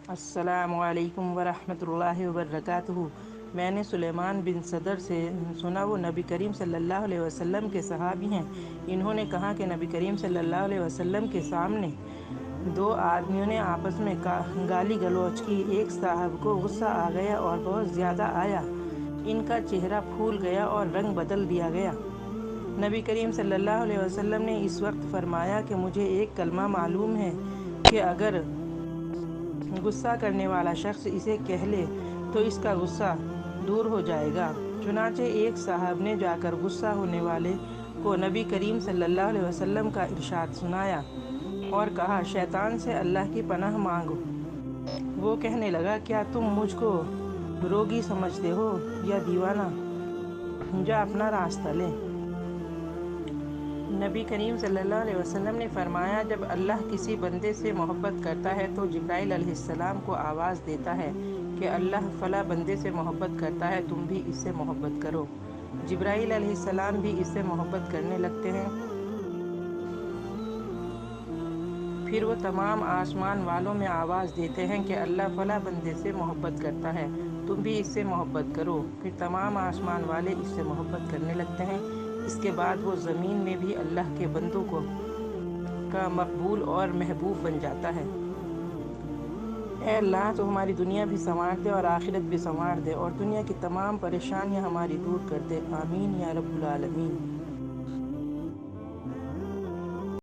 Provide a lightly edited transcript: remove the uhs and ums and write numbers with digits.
السلام علیکم ورحمۃ اللہ وبرکاتہ۔ میں نے سلیمان بن صدر سے سنا، وہ نبی کریم صلی اللہ علیہ وسلم کے صحابی ہیں۔ انہوں نے کہا کہ نبی کریم صلی اللہ علیہ وسلم کے سامنے دو آدمیوں نے آپس میں گالی گلوچ کی۔ ایک صاحب کو غصہ آ گیا اور بہت زیادہ آیا۔ ان کا چہرہ پھول گیا اور رنگ بدل دیا گیا۔ نبی کریم صلی اللہ علیہ وسلم نے اس وقت فرمایا کہ مجھے ایک کلمہ معلوم ہے کہ اگر غصہ کرنے والا شخص اسے کہہ لے تو اس کا غصہ دور ہو جائے گا۔ چنانچہ ایک صاحب نے جا کر غصہ ہونے والے کو نبی کریم صلی اللہ علیہ وسلم کا ارشاد سنایا اور کہا، شیطان سے اللہ کی پناہ مانگو۔ وہ کہنے لگا، کیا تم مجھ کو روگی سمجھتے ہو یا دیوانہ؟ جا اپنا راستہ لے۔ نبی کریم صلی اللہ علیہ وسلم نے فرمایا، جب اللہ کسی بندے سے محبت کرتا ہے تو جبرائیل علیہ السلام کو آواز دیتا ہے کہ اللہ فلاں بندے سے محبت کرتا ہے، تم بھی اس سے محبت کرو۔ جبرائیل علیہ السلام بھی اس سے محبت کرنے لگتے ہیں۔ پھر وہ تمام آسمان والوں میں آواز دیتے ہیں کہ اللہ فلاں بندے سے محبت کرتا ہے، تم بھی اس سے محبت کرو۔ پھر تمام آسمان والے اس سے محبت کرنے لگتے ہیں۔ اس کے بعد وہ زمین میں بھی اللہ کے بندوں کا مقبول اور محبوب بن جاتا ہے۔ اے اللہ، تو ہماری دنیا بھی سنوار دے اور آخرت بھی سنوار دے، اور دنیا کی تمام پریشانیاں ہماری دور کر دے۔ آمین یا رب العالمین۔